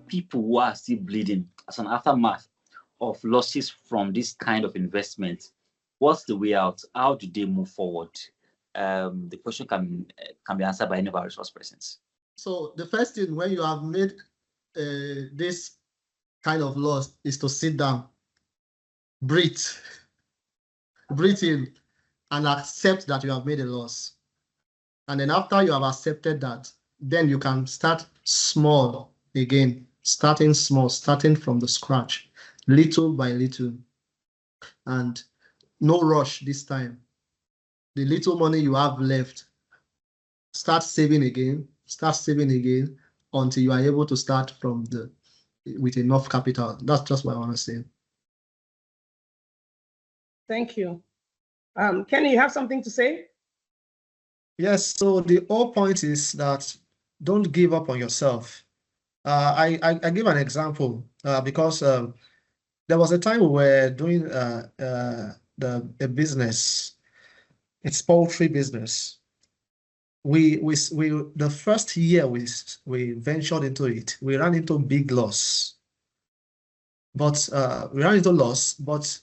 people who are still bleeding as an aftermath of losses from this kind of investment, what's the way out? How do they move forward? The question can be answered by any of our resource persons. So the first thing when you have made this kind of loss is to sit down, breathe in, and accept that you have made a loss. And then after you have accepted that, then you can start small again, starting small, starting from the scratch, little by little. And no rush this time. The little money you have left, start saving again until you are able to start from with enough capital. That's just what I want to say. Thank you. Kenny, you have something to say? Yes, so the whole point is that don't give up on yourself. I give an example because there was a time we were doing a business. It's poultry business. We the first year we ventured into it, we ran into big loss. But we ran into loss. But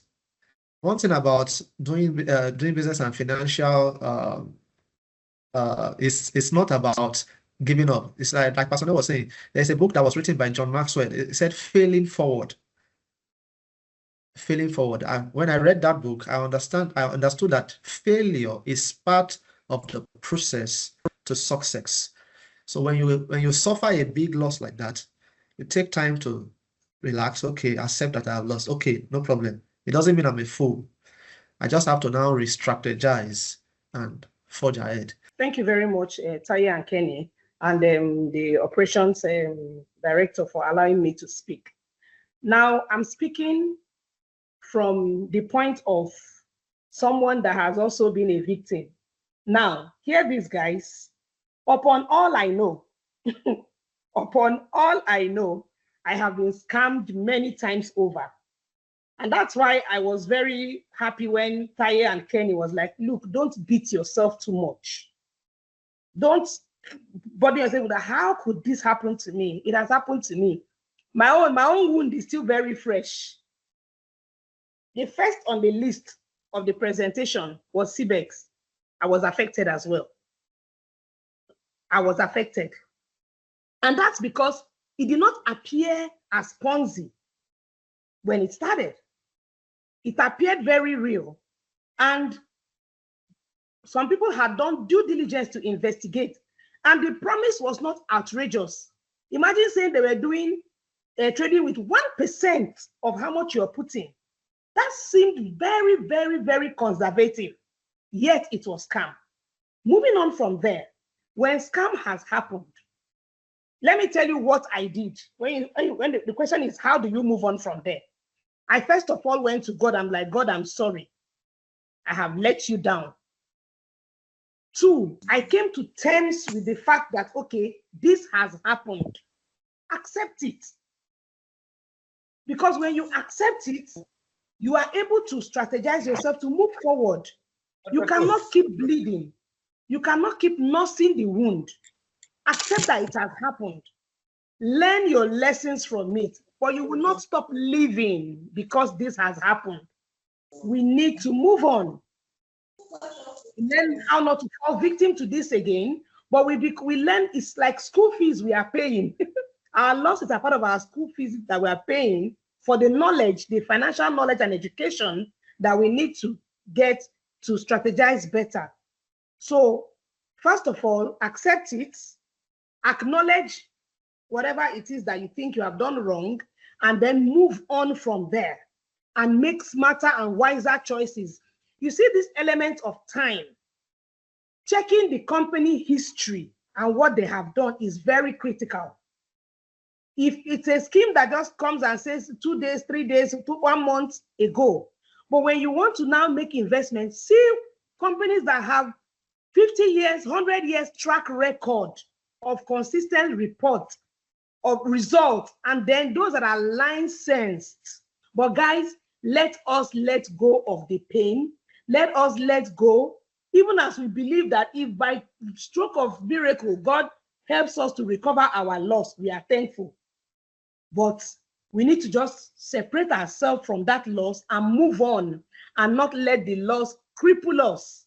one thing about doing business and financial it's not about giving up. It's like Pastor Noah was saying, there's a book that was written by John Maxwell. It said failing forward. Failing forward. And when I read that book, I understood that failure is part of the process to success. So when you suffer a big loss like that, you take time to relax. Okay, accept that I have lost. Okay, no problem. It doesn't mean I'm a fool. I just have to now re-strategize and forge ahead. Thank you very much, Taye and Kenny, and the operations director for allowing me to speak. Now, I'm speaking from the point of someone that has also been a victim. Now, hear these guys. Upon all I know, I have been scammed many times over. And that's why I was very happy when Taye and Kenny was like, look, don't beat yourself too much. Don't bother yourself with how could this happen to me? It has happened to me. My own wound is still very fresh. The first on the list of the presentation was CBEX. I was affected as well. I was affected. And that's because it did not appear as Ponzi when it started. It appeared very real. And some people had done due diligence to investigate. And the promise was not outrageous. Imagine saying they were doing trading with 1% of how much you're putting. That seemed very, very, very conservative. Yet it was scam. Moving on from there, when scam has happened, let me tell you what I did. When the question is, how do you move on from there? I first of all went to God. I'm like, God, I'm sorry. I have let you down. 2, I came to terms with the fact that, okay, this has happened. Accept it. Because when you accept it, you are able to strategize yourself to move forward. You cannot keep bleeding. You cannot keep nursing the wound. Accept that it has happened. Learn your lessons from it, but you will not stop living because this has happened. We need to move on. Learn how not to fall victim to this again, but we learn it's like school fees we are paying. Our losses are part of our school fees that we are paying for the knowledge, the financial knowledge and education that we need to get to strategize better. So, first of all, accept it, acknowledge whatever it is that you think you have done wrong, and then move on from there and make smarter and wiser choices. You see this element of time. Checking the company history and what they have done is very critical. If it's a scheme that just comes and says 2 days, 3 days, 1 month ago, but when you want to now make investments, see companies that have 50 years, 100 years track record of consistent report of results, and then those that are licensed. But guys, let us let go of the pain. Let us let go, even as we believe that if by stroke of miracle, God helps us to recover our loss, we are thankful. But we need to just separate ourselves from that loss and move on, and not let the loss cripple us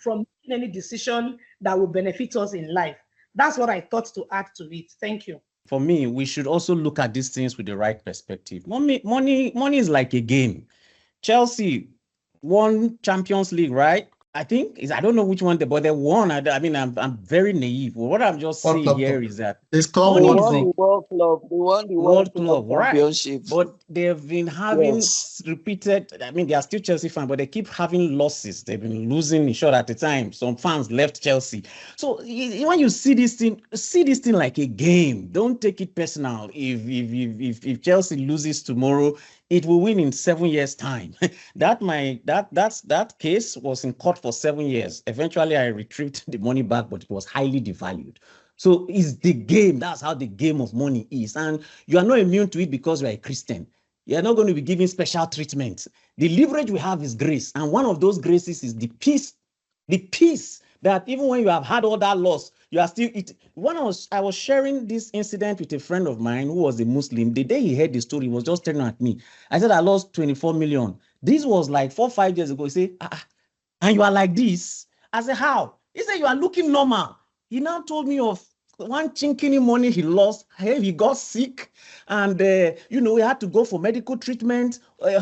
from making any decision that will benefit us in life. That's what I thought to add to it. Thank you. For me, we should also look at these things with the right perspective. Money is like a game. Chelsea won Champions League, right? I think I don't know which one, but they won. I mean, I'm very naive. What I'm just saying here is that it's called money World is Club. a- The World Club. They won the World Club, right? Championship. But they've been having Yes. repeated, I mean, they are still Chelsea fans, but they keep having losses. They've been losing in short at a time. Some fans left Chelsea. So when you see this thing like a game. Don't take it personal. If Chelsea loses tomorrow, it will win in 7 years' time. That case was in court for 7 years. Eventually, I retrieved the money back, but it was highly devalued. So it's the game. That's how the game of money is. And you are not immune to it because you are a Christian. You are not going to be given special treatment. The leverage we have is grace. And one of those graces is the peace. The peace that even when you have had all that loss, you are still eating. I was sharing this incident with a friend of mine who was a Muslim. The day he heard the story, he was just staring at me. I said, I lost 24 million. This was like 4 or 5 years ago. He said, and you are like this? I said, how? He said, you are looking normal. He now told me of one chinkini money he lost. Hey, he got sick, and we had to go for medical treatment.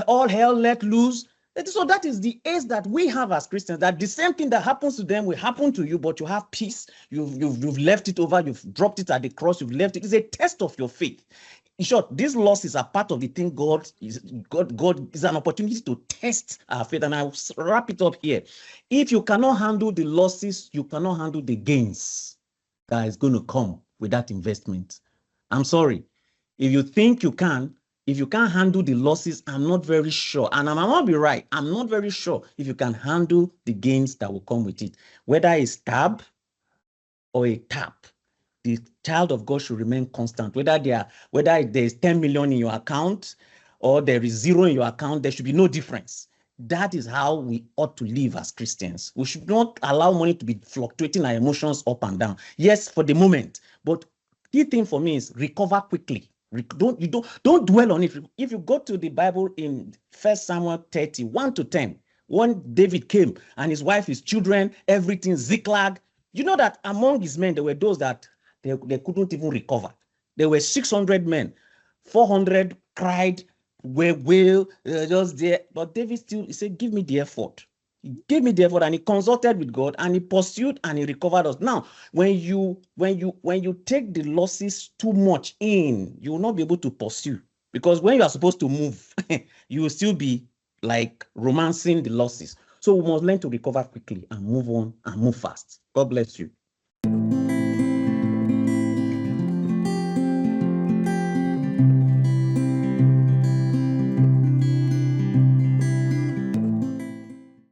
All hell let loose. So that is the ace that we have as Christians. That the same thing that happens to them will happen to you, but you have peace. You've left it over. You've dropped it at the cross. You've left it. It's a test of your faith. In short, these losses are part of the thing. God is an opportunity to test our faith. And I'll wrap it up here. If you cannot handle the losses, you cannot handle the gains that is going to come with that investment. I'm sorry. If you think you can, if you can't handle the losses, I'm not very sure. And I might not be right. I'm not very sure if you can handle the gains that will come with it. Whether it's stab or a tap, the child of God should remain constant. Whether there's 10 million in your account or there is 0 in your account, there should be no difference. That is how we ought to live as Christians. We should not allow money to be fluctuating our emotions up and down. Yes, for the moment, but key thing for me is recover quickly. Don't dwell on it. If you go to the Bible in 1 Samuel 30:1-10, when David came and his wife, his children, everything, Ziklag, you know that among his men, there were those that they couldn't even recover. There were 600 men, 400 cried, wail, just there. But David still, he said, give me the effort. He gave me the effort, and he consulted with God, and he pursued, and he recovered us. Now, when you take the losses too much in, you will not be able to pursue, because when you are supposed to move, you will still be like romancing the losses. So we must learn to recover quickly and move on and move fast. God bless you.